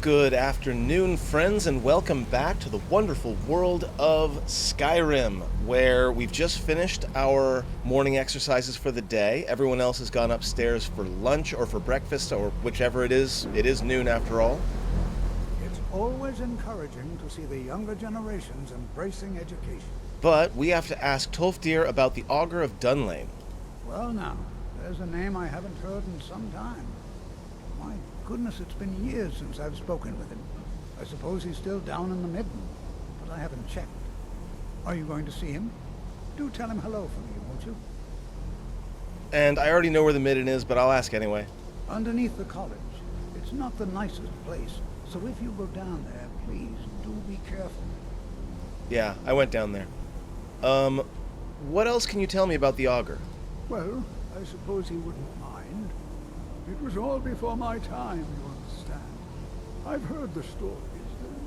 Good afternoon, friends, and welcome back to the wonderful world of Skyrim, where we've just finished our morning exercises for the day. Everyone else has gone upstairs for lunch or for breakfast, or whichever it is. It is noon after all. It's always encouraging to see the younger generations embracing education. But we have to ask Tolfdir about the Auger of Dunlane. Well now, there's a name I haven't heard in some time. My goodness, it's been years since I've spoken with him. I suppose he's still down in the Middens, but I haven't checked. Are you going to see him? Do tell him hello for me, won't you? And I already know where the Midden is, but I'll ask anyway. Underneath the college. It's not the nicest place, so if you go down there, please do be careful. Yeah, I went down there. What else can you tell me about the Auger? Well, I suppose he wouldn't mind. It was all before my time, you understand. I've heard the stories,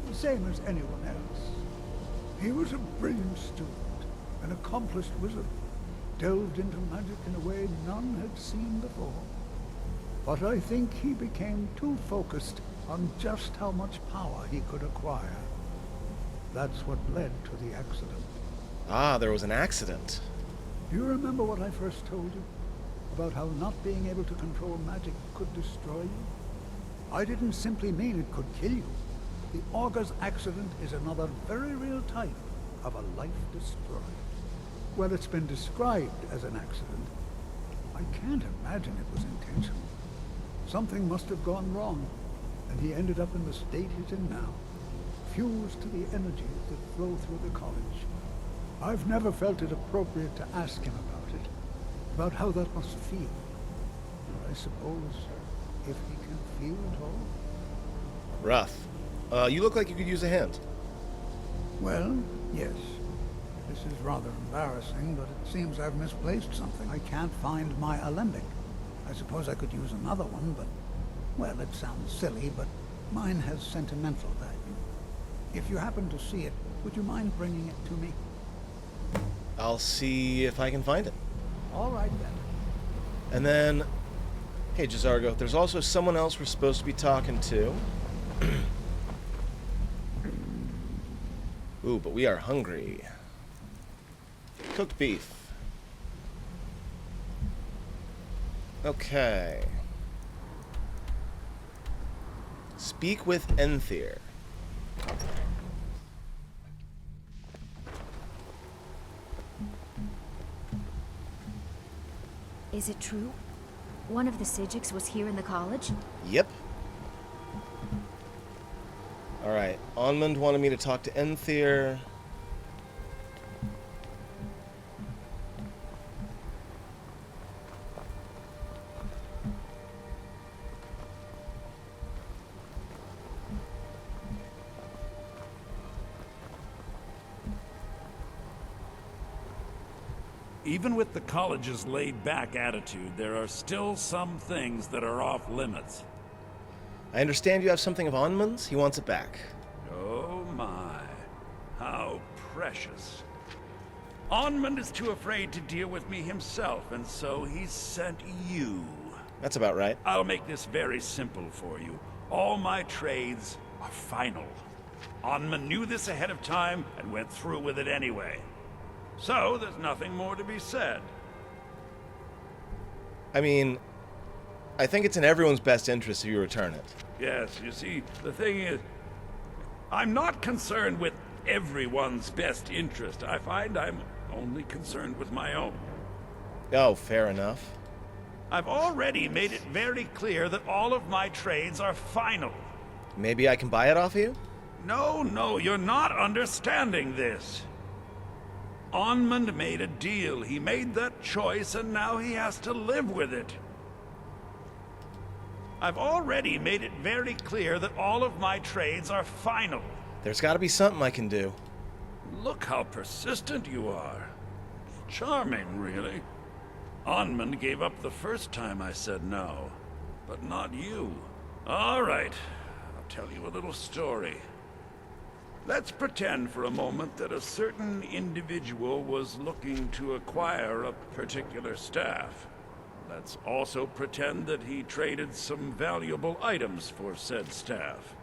the same as anyone else. He was a brilliant student, an accomplished wizard, delved into magic in a way none had seen before. But I think he became too focused on just how much power he could acquire. That's what led to the accident. Ah, there was an accident. Do you remember what I first told you? About how not being able to control magic could destroy you? I didn't simply mean it could kill you. The Auger's accident is another very real type of a life destroyed. Well, it's been described as an accident. I can't imagine it was intentional. Something must have gone wrong, and he ended up in the state he's in now, fused to the energies that flow through the college. I've never felt it appropriate to ask him about how that must feel. I suppose if he can feel at all. Rough. You look like you could use a hand. Well, yes. This is rather embarrassing, but it seems I've misplaced something. I can't find my alembic. I suppose I could use another one, but, well, it sounds silly, but mine has sentimental value. If you happen to see it, would you mind bringing it to me? I'll see if I can find it. All right, then. And then, hey, Jazargo, there's also someone else we're supposed to be talking to. Ooh, but we are hungry. Cooked beef. Okay. Speak with Enthir. Is it true? One of the Psijics was here in the college? Yep. Alright, Onmund wanted me to talk to Enthir. Even with the college's laid-back attitude, there are still some things that are off limits. I understand you have something of Onmund's. He wants it back. Oh my, how precious. Onmund is too afraid to deal with me himself, and so he sent you. That's about right. I'll make this very simple for you. All my trades are final. Onmund knew this ahead of time and went through with it anyway. So, there's nothing more to be said. I mean, I think it's in everyone's best interest if you return it. Yes, you see, the thing is, I'm not concerned with everyone's best interest. I find I'm only concerned with my own. Oh, fair enough. I've already made it very clear that all of my trades are final. Maybe I can buy it off of you? No, you're not understanding this. Onmund made a deal. He made that choice, and now he has to live with it. I've already made it very clear that all of my trades are final. There's got to be something I can do. Look how persistent you are. Charming, really. Onmund gave up the first time I said no, but not you. All right, I'll tell you a little story. Let's pretend for a moment that a certain individual was looking to acquire a particular staff. Let's also pretend that he traded some valuable items for said staff.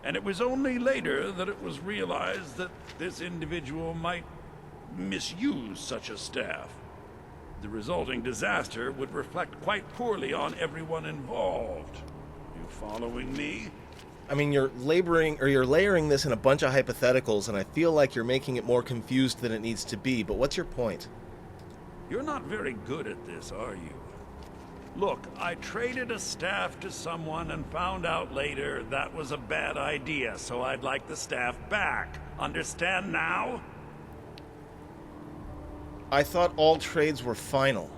And it was only later that it was realized that this individual might misuse such a staff. The resulting disaster would reflect quite poorly on everyone involved. You following me? I mean, you're layering this in a bunch of hypotheticals, and I feel like you're making it more confused than it needs to be, but what's your point? You're not very good at this, are you? Look, I traded a staff to someone and found out later that was a bad idea, so I'd like the staff back. Understand now? I thought all trades were final.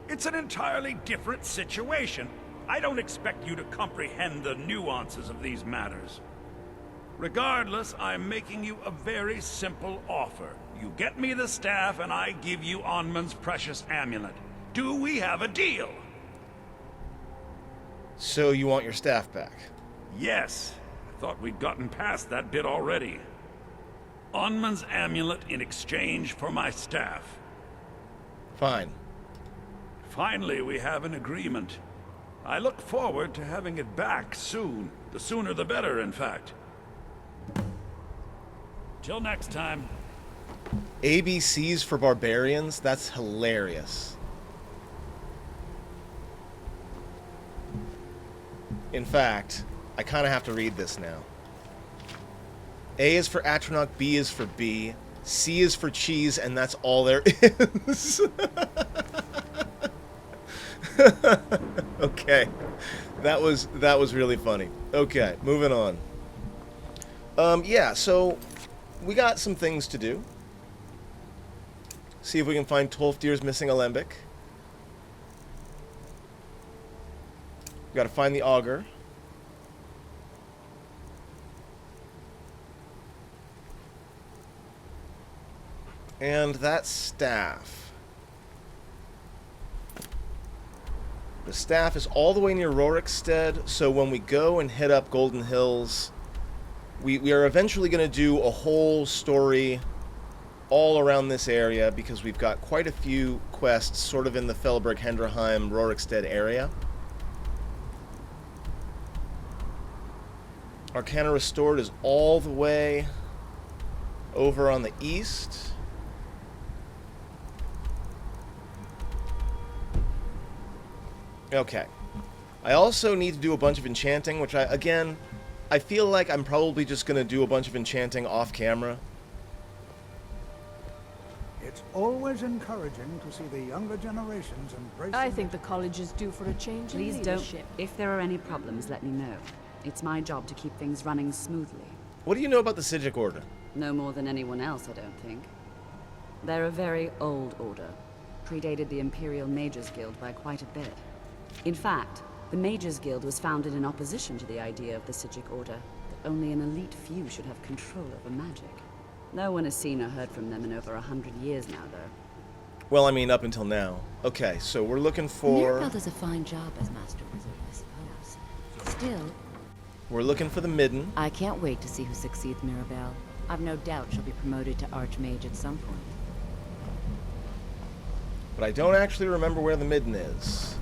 It's an entirely different situation. I don't expect you to comprehend the nuances of these matters. Regardless, I'm making you a very simple offer. You get me the staff and I give you Onmund's precious amulet. Do we have a deal? So you want your staff back? Yes. I thought we'd gotten past that bit already. Onmund's amulet in exchange for my staff. Fine. Finally, we have an agreement. I look forward to having it back soon. The sooner the better, in fact. Till next time. ABCs for barbarians? That's hilarious. In fact, I kind of have to read this now. A is for Atronach, B is for B, C is for cheese, and that's all there is. Okay. That was really funny. Okay, moving on. Yeah, so we got some things to do. See if we can find Tolfdir's missing alembic. We gotta find the Auger. And that staff. The staff is all the way near Rorikstead, so when we go and hit up Golden Hills, we are eventually going to do a whole story all around this area, because we've got quite a few quests sort of in the Fellberg, Henderheim, Rorikstead area. Arcana Restored is all the way over on the east. Okay. I also need to do a bunch of enchanting, which I feel like I'm probably just going to do a bunch of enchanting off camera. It's always encouraging to see the younger generations embracing... I think the college is due for a change in Please leadership. don't. If there are any problems, let me know. It's my job to keep things running smoothly. What do you know about the Psijic Order? No more than anyone else, I don't think. They're a very old order. Predated the Imperial Mages Guild by quite a bit. In fact, the Mages Guild was founded in opposition to the idea of the Psijic Order, that only an elite few should have control over magic. No one has seen or heard from them in over 100 years now, though. Well, I mean, up until now. Okay, so we're looking for... Mirabelle does a fine job as Master Wizard, I suppose. Still, We're looking for the Midden. I can't wait to see who succeeds Mirabelle. I've no doubt she'll be promoted to Archmage at some point. But I don't actually remember where the Midden is.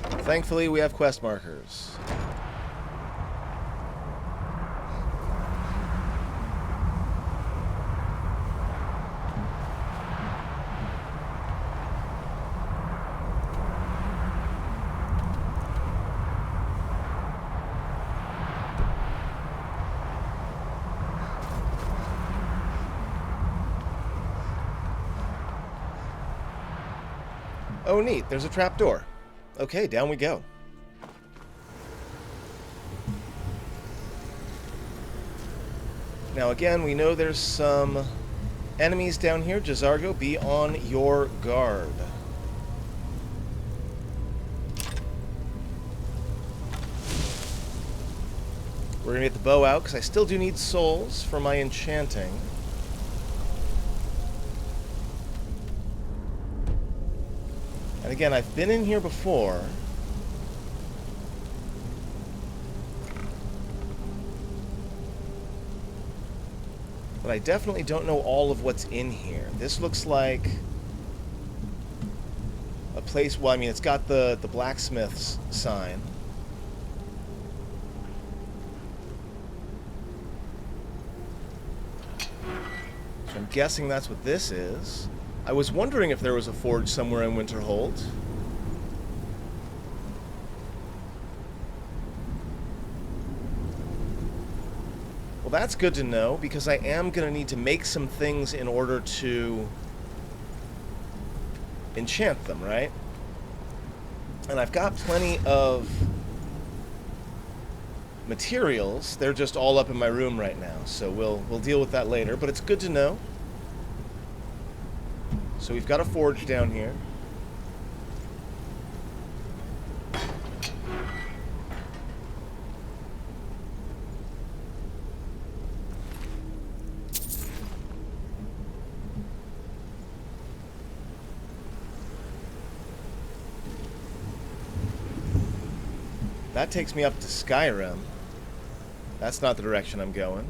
Thankfully, we have quest markers. Oh, neat. There's a trapdoor. Okay, down we go. Now again, we know there's some enemies down here. Jazargo, be on your guard. We're gonna get the bow out, because I still do need souls for my enchanting. And again, I've been in here before. But I definitely don't know all of what's in here. This looks like a place, well, I mean, it's got the blacksmith's sign. So I'm guessing that's what this is. I was wondering if there was a forge somewhere in Winterhold. Well, that's good to know, because I am going to need to make some things in order to enchant them, right? And I've got plenty of materials. They're just all up in my room right now, so we'll deal with that later, but it's good to know. So we've got a forge down here. That takes me up to Skyrim. That's not the direction I'm going.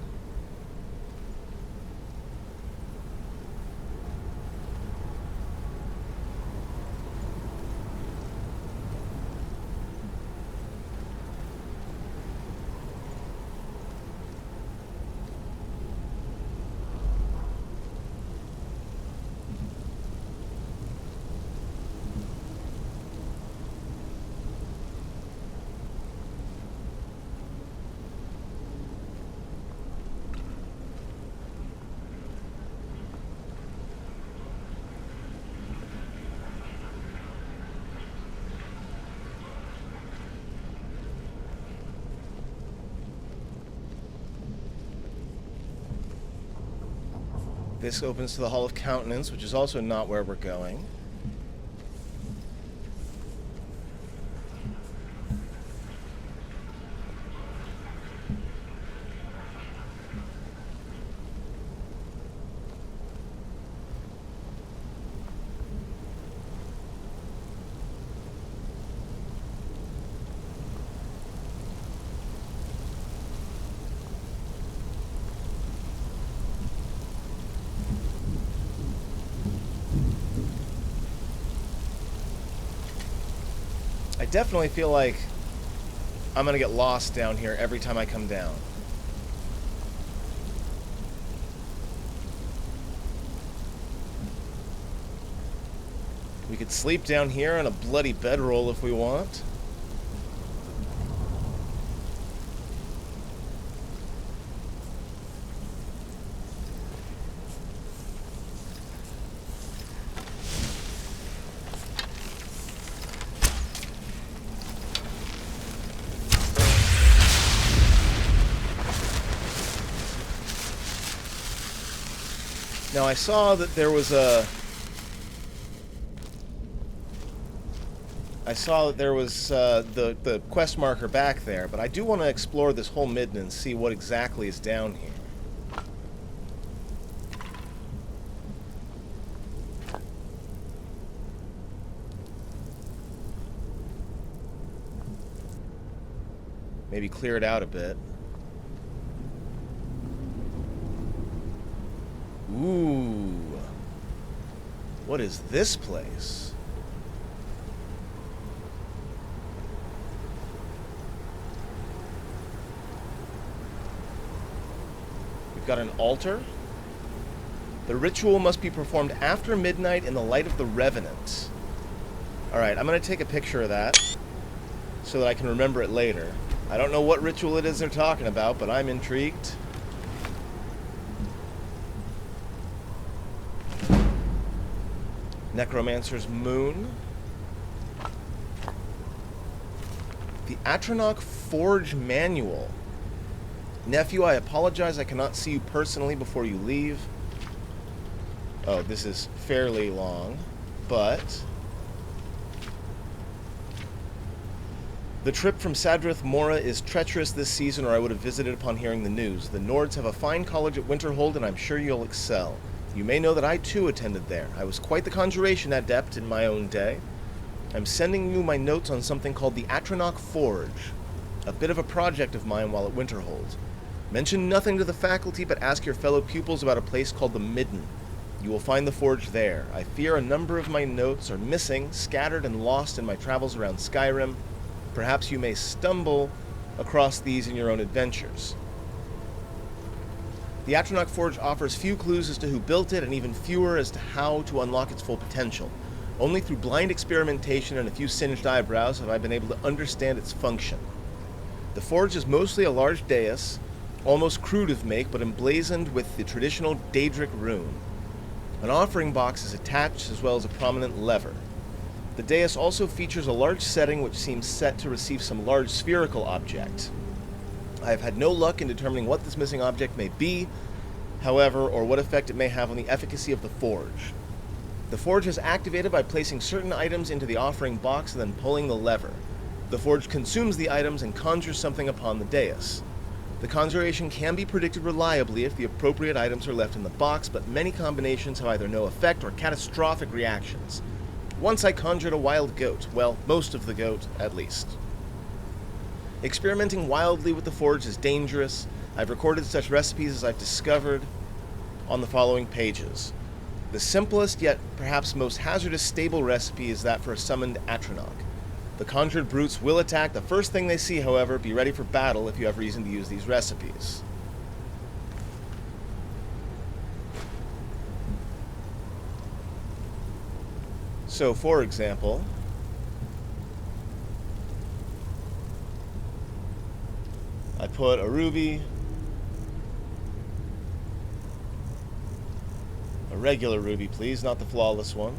This opens to the Hall of Countenance, which is also not where we're going. I definitely feel like I'm gonna get lost down here every time I come down. We could sleep down here on a bloody bedroll if we want. Now I saw that there was the quest marker back there, but I do want to explore this whole Midden and see what exactly is down here. Maybe clear it out a bit. Ooh. What is this place? We've got an altar. The ritual must be performed after midnight in the light of the Revenant. Alright, I'm going to take a picture of that so that I can remember it later. I don't know what ritual it is they're talking about, but I'm intrigued. Necromancer's Moon. The Atronach Forge Manual. Nephew, I apologize I cannot see you personally before you leave. Oh, this is fairly long, but... The trip from Sadrith Mora is treacherous this season, or I would have visited upon hearing the news. The Nords have a fine college at Winterhold, and I'm sure you'll excel. You may know that I too attended there. I was quite the conjuration adept in my own day. I'm sending you my notes on something called the Atronach Forge, a bit of a project of mine while at Winterhold. Mention nothing to the faculty, but ask your fellow pupils about a place called the Midden. You will find the forge there. I fear a number of my notes are missing, scattered and lost in my travels around Skyrim. Perhaps you may stumble across these in your own adventures. The Atronach Forge offers few clues as to who built it, and even fewer as to how to unlock its full potential. Only through blind experimentation and a few singed eyebrows have I been able to understand its function. The forge is mostly a large dais, almost crude of make, but emblazoned with the traditional Daedric rune. An offering box is attached, as well as a prominent lever. The dais also features a large setting which seems set to receive some large spherical object. I have had no luck in determining what this missing object may be, however, or what effect it may have on the efficacy of the forge. The forge is activated by placing certain items into the offering box and then pulling the lever. The forge consumes the items and conjures something upon the dais. The conjuration can be predicted reliably if the appropriate items are left in the box, but many combinations have either no effect or catastrophic reactions. Once I conjured a wild goat. Well, most of the goat, at least. Experimenting wildly with the forge is dangerous. I've recorded such recipes as I've discovered on the following pages. The simplest, yet perhaps most hazardous stable recipe is that for a summoned Atronach. The conjured brutes will attack the first thing they see, however. Be ready for battle if you have reason to use these recipes. So, for example, I put a ruby, a regular ruby, please, not the flawless one.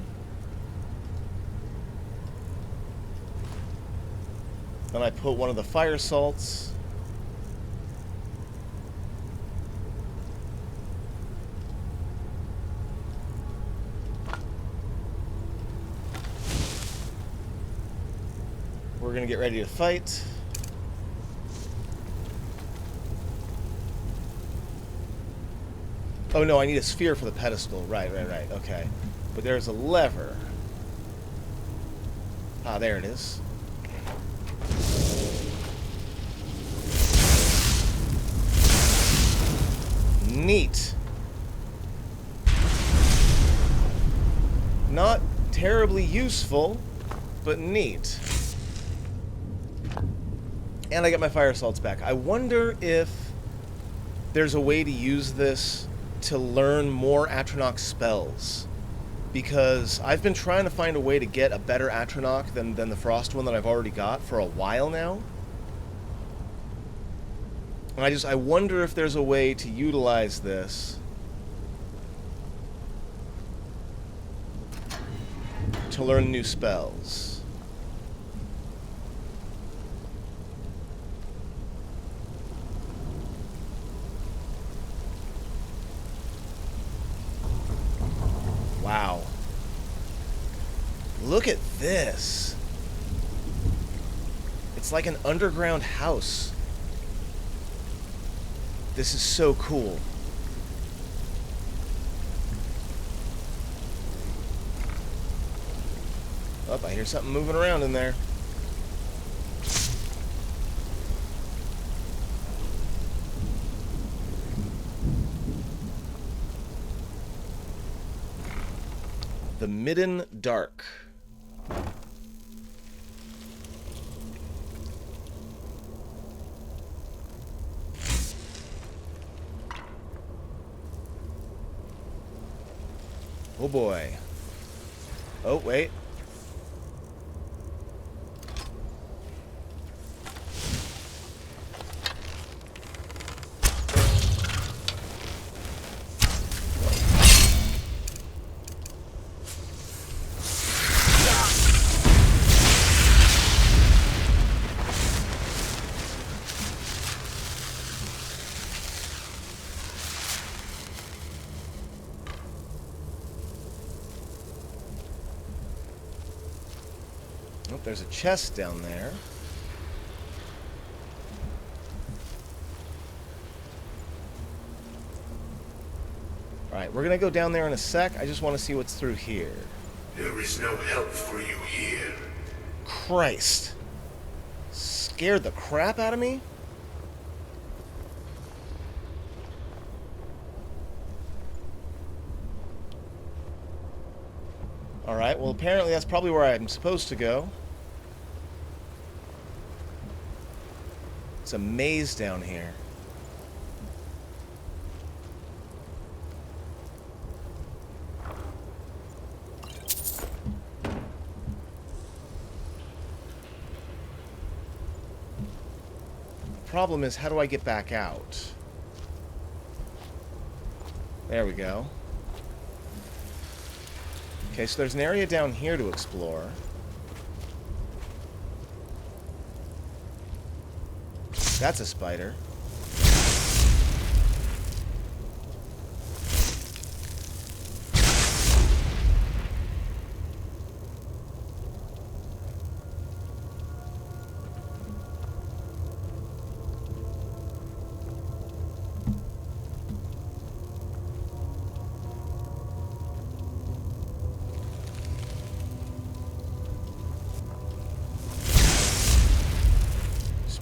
Then I put one of the fire salts. We're gonna get ready to fight. Oh no, I need a sphere for the pedestal. Right, okay. But there's a lever. Ah, there it is. Neat. Not terribly useful, but neat. And I got my fire salts back. I wonder if there's a way to use this to learn more Atronach spells. Because I've been trying to find a way to get a better Atronach than the Frost one that I've already got for a while now. And I wonder if there's a way to utilize this to learn new spells. Wow. Look at this. It's like an underground house. This is so cool. Oh, I hear something moving around in there. The Midden Dark. Oh boy. Oh, wait. Oh, there's a chest down there. Alright, we're gonna go down there in a sec. I just want to see what's through here. There is no help for you here. Christ. Scared the crap out of me? Alright, well apparently that's probably where I'm supposed to go. It's a maze down here. problem is, how do I get back out? There we go. Okay, so there's an area down here to explore. That's a spider.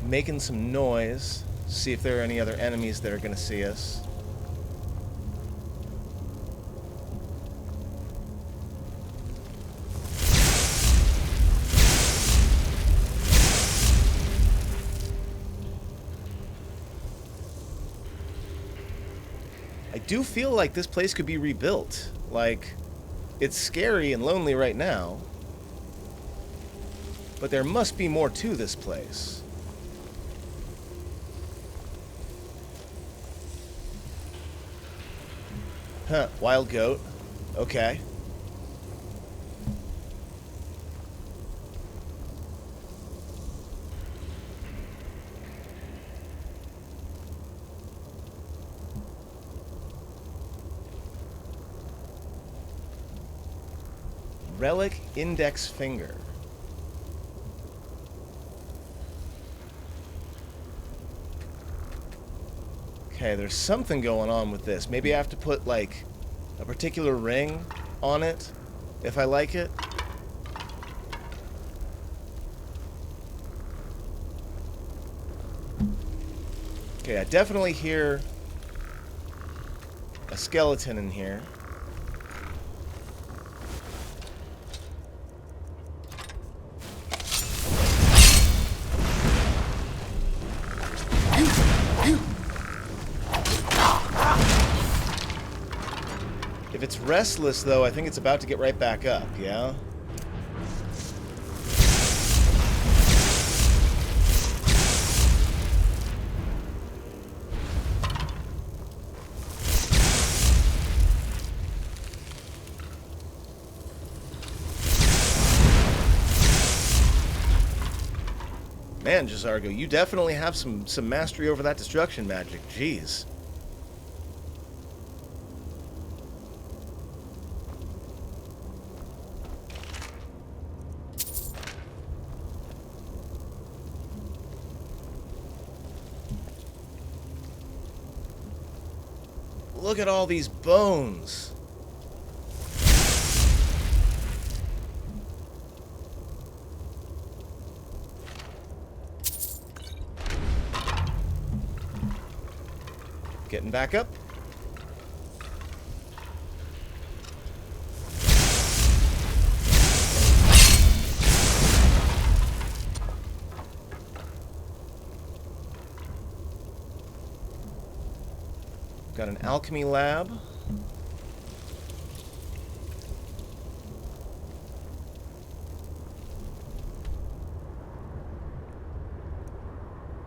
Making some noise, see if there are any other enemies that are going to see us. I do feel like this place could be rebuilt. Like, it's scary and lonely right now, but there must be more to this place. Huh, wild goat. Okay. Relic index finger. Okay, there's something going on with this. Maybe I have to put, like, a particular ring on it, if I like it. Okay, I definitely hear a skeleton in here. If it's restless, though, I think it's about to get right back up, yeah? Man, Jazargo, you definitely have some mastery over that destruction magic. Jeez. Look at all these bones. Getting back up. Got an alchemy lab.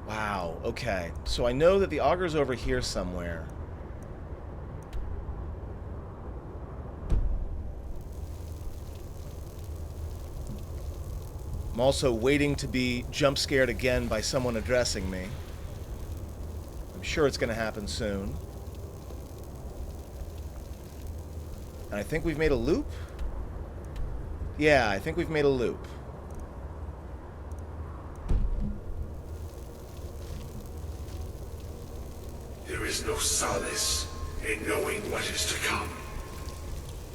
Wow, okay. So I know that the Auger's over here somewhere. I'm also waiting to be jump scared again by someone addressing me. I'm sure it's going to happen soon. And I think we've made a loop? Yeah, I think we've made a loop. There is no solace in knowing what is to come.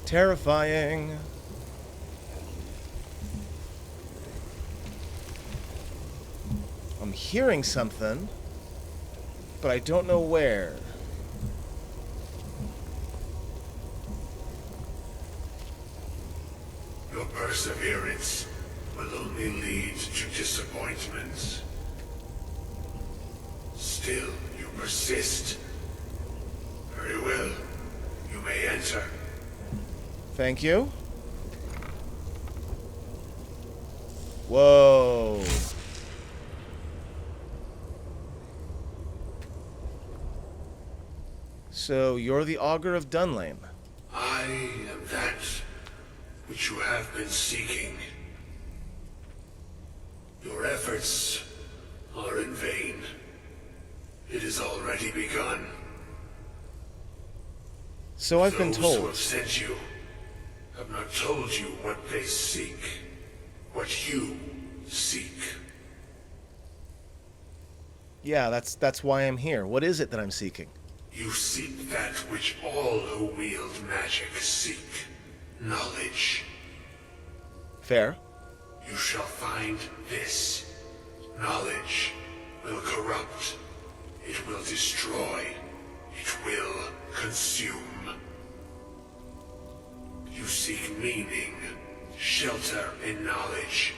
Terrifying. I'm hearing something, but I don't know where. Your perseverance will only lead to disappointments. Still, you persist. Very well. You may enter. Thank you. Whoa. So you're the Auger of Dunlane. I am that which you have been seeking. Your efforts are in vain. It has already begun. So I've been Those who told. have sent you have not told you what they seek, what you seek. Yeah, that's why I'm here. What is it that I'm seeking? You seek that which all who wield magic seek. Knowledge. Fair. You shall find this. Knowledge will corrupt. It will destroy. It will consume. You seek meaning, shelter in knowledge.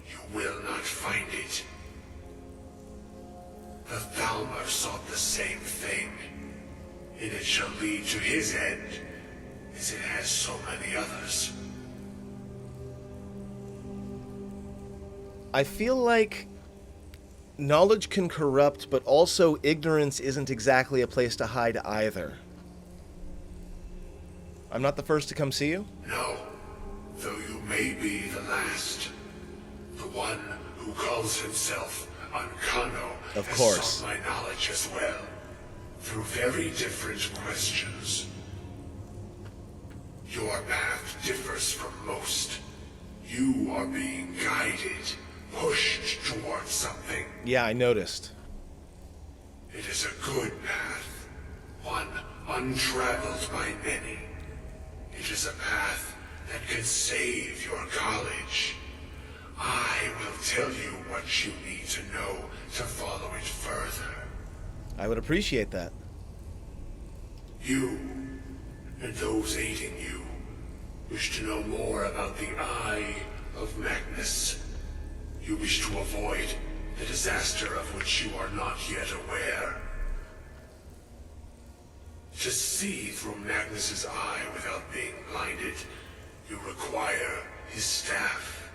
You will not find it. The Thalmor sought the same thing, and it shall lead to his end, as it has so many others. I feel like knowledge can corrupt, but also ignorance isn't exactly a place to hide either. I'm not the first to come see you? No, though you may be the last. The one who calls himself Ancano Of has course. sought my knowledge as well, through very different questions. Your path differs from most. You are being guided, pushed towards something. Yeah, I noticed. It is a good path, one untraveled by many. It is a path that can save your college. I will tell you what you need to know to follow it further. I would appreciate that. You, and those aiding you, wish to know more about the Eye of Magnus. You wish to avoid the disaster of which you are not yet aware. To see through Magnus's eye without being blinded, you require his staff.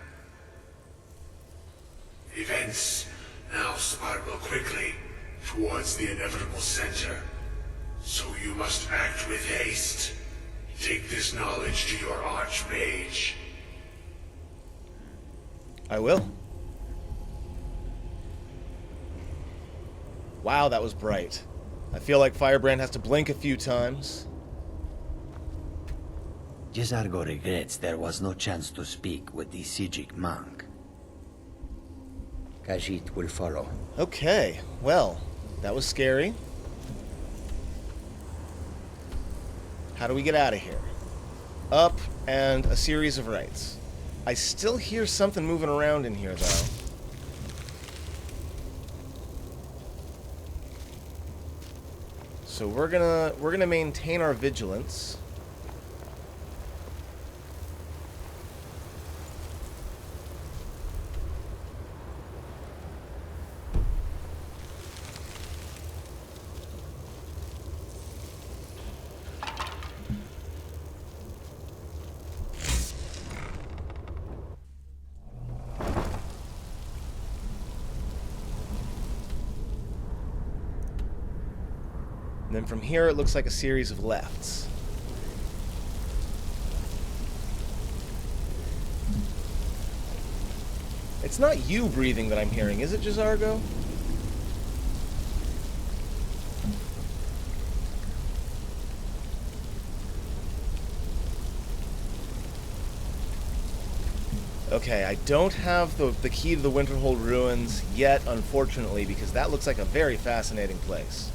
Events now spiral quickly towards the inevitable center, so you must act with haste. Take this knowledge to your Archmage. I will. Wow, that was bright. I feel like Firebrand has to blink a few times. Jesargo regrets there was no chance to speak with the Psijic monk. Khajiit will follow. Okay, well, that was scary. How do we get out of here? Up and a series of rights. I still hear something moving around in here, though. So we're gonna maintain our vigilance. And then from here, it looks like a series of lefts. It's not you breathing that I'm hearing, is it, Jesargo? Okay, I don't have the key to the Winterhold Ruins yet, unfortunately, because that looks like a very fascinating place.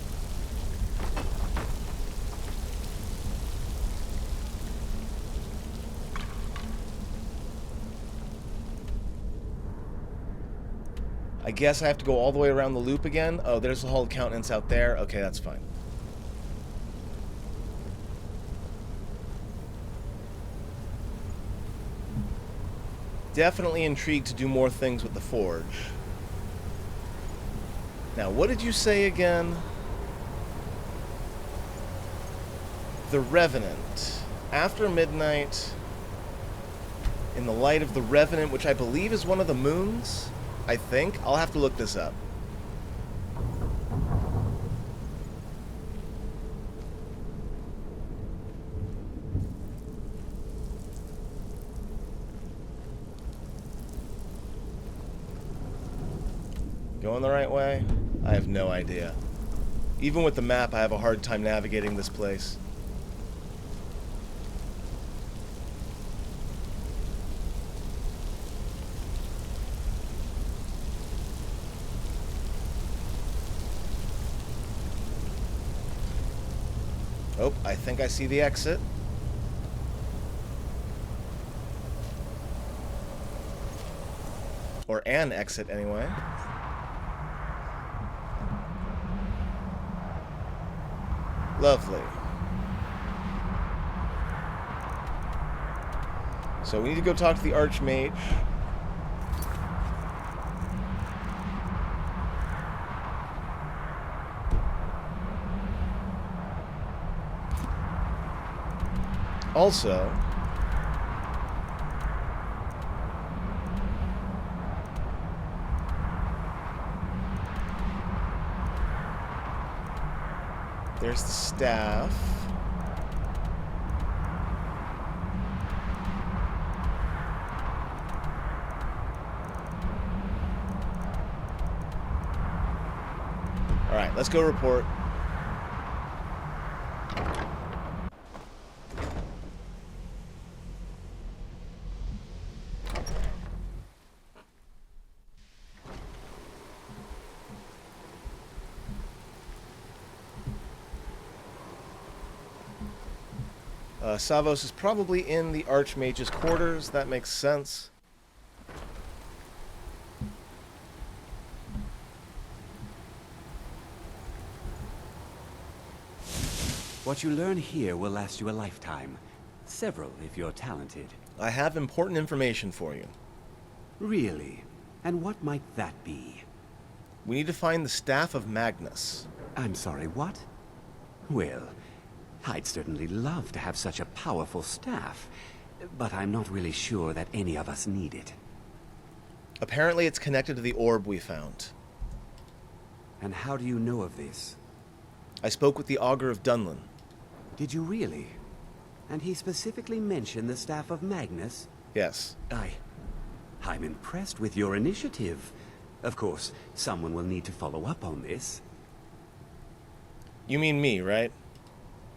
I guess I have to go all the way around the loop again. Oh, there's the Hall of Countenance out there. Okay, that's fine. Definitely intrigued to do more things with the Forge. Now, what did you say again? The Revenant. After midnight, in the light of the Revenant, which I believe is one of the moons, I think. I'll have to look this up. Going the right way? I have no idea. Even with the map, I have a hard time navigating this place. Oh, I think I see the exit. Or an exit, anyway. Lovely. So we need to go talk to the Archmage. Also, there's the staff. All right, let's go report. Savos is probably in the Archmage's quarters. That makes sense. What you learn here will last you a lifetime. Several, if you're talented. I have important information for you. Really? And what might that be? We need to find the Staff of Magnus. I'm sorry, what? Well, I'd certainly love to have such a powerful staff, but I'm not really sure that any of us need it. Apparently it's connected to the orb we found. And how do you know of this? I spoke with the Auger of Dunlin. Did you really? And he specifically mentioned the Staff of Magnus? Yes. I'm impressed with your initiative. Of course, someone will need to follow up on this. You mean me, right?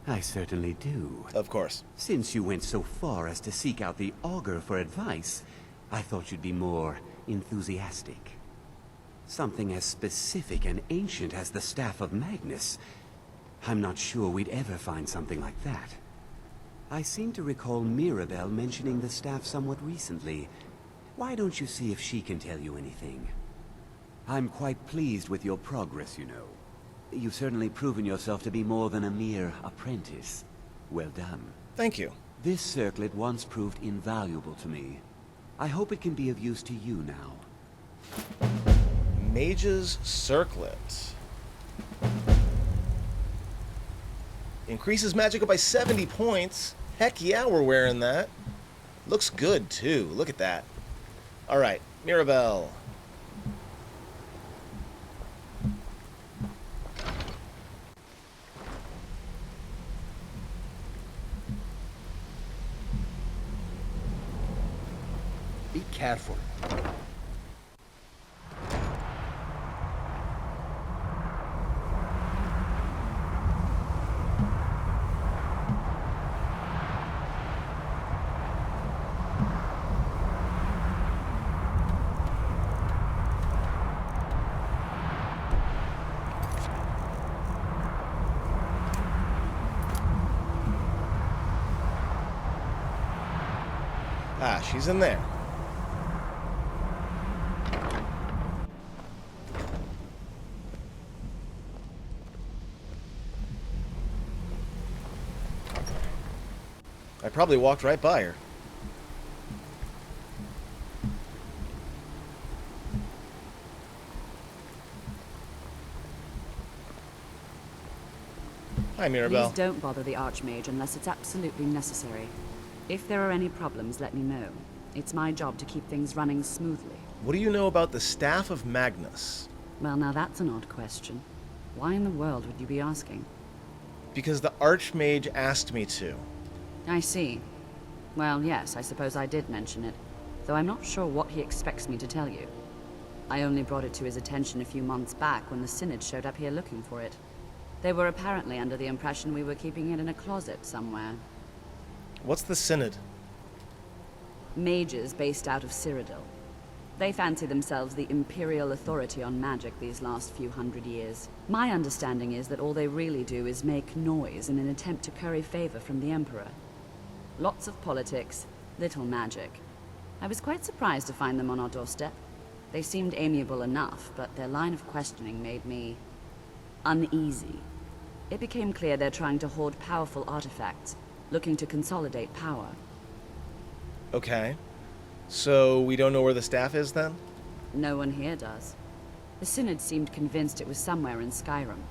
I certainly do. Of course. Since you went so far as to seek out the Auger for advice, I thought you'd be more enthusiastic. Something as specific and ancient as the Staff of Magnus. I'm not sure we'd ever find something like that. I seem to recall Mirabelle mentioning the staff somewhat recently. Why don't you see if she can tell you anything? I'm quite pleased with your progress, you know. You've certainly proven yourself to be more than a mere apprentice. Well done. Thank you. This circlet once proved invaluable to me. I hope it can be of use to you now. Mage's Circlet. Increases magicka by 70 points. Heck yeah, we're wearing that. Looks good, too. Look at that. Alright, Mirabelle. Be careful. Ah, she's in there. I probably walked right by her. Hi, Mirabelle. Please don't bother the Archmage unless it's absolutely necessary. If there are any problems, let me know. It's my job to keep things running smoothly. What do you know about the Staff of Magnus? Well, now that's an odd question. Why in the world would you be asking? Because the Archmage asked me to. I see. Well, yes, I suppose I did mention it, though I'm not sure what he expects me to tell you. I only brought it to his attention a few months back when the Synod showed up here looking for it. They were apparently under the impression we were keeping it in a closet somewhere. What's the Synod? Mages based out of Cyrodiil. They fancy themselves the imperial authority on magic these last few hundred years. My understanding is that all they really do is make noise in an attempt to curry favor from the Emperor. Lots of politics, little magic. I was quite surprised to find them on our doorstep. They seemed amiable enough, but their line of questioning made me uneasy. It became clear they're trying to hoard powerful artifacts, looking to consolidate power. Okay. So we don't know where the staff is then? No one here does. The Synod seemed convinced it was somewhere in Skyrim.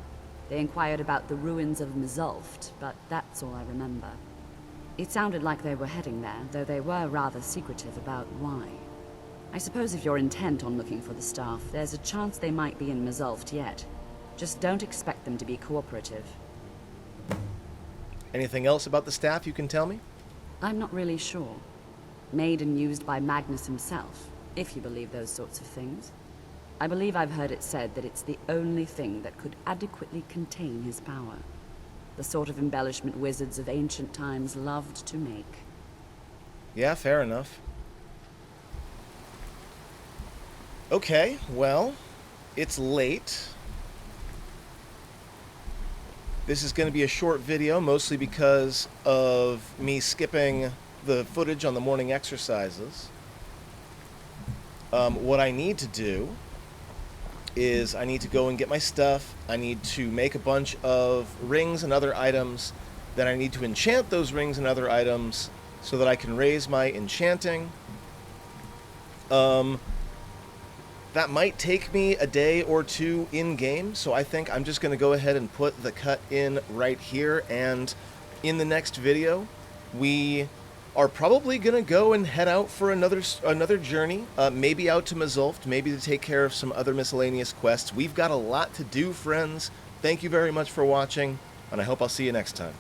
They inquired about the ruins of Mzulft, but that's all I remember. It sounded like they were heading there, though they were rather secretive about why. I suppose if you're intent on looking for the staff, there's a chance they might be in Mzulft yet. Just don't expect them to be cooperative. Anything else about the staff you can tell me? I'm not really sure. Made and used by Magnus himself, if you believe those sorts of things. I believe I've heard it said that it's the only thing that could adequately contain his power. The sort of embellishment wizards of ancient times loved to make. Yeah, fair enough. Okay, well, it's late. This is going to be a short video, mostly because of me skipping the footage on the morning exercises. What I need to do is I need to go and get my stuff. I need to make a bunch of rings and other items. Then I need to enchant those rings and other items so that I can raise my enchanting. That might take me a day or two in-game, so I think I'm just going to go ahead and put the cut in right here, and in the next video, we are probably going to go and head out for another journey, maybe out to Mzulft, maybe to take care of some other miscellaneous quests. We've got a lot to do, friends. Thank you very much for watching, and I hope I'll see you next time.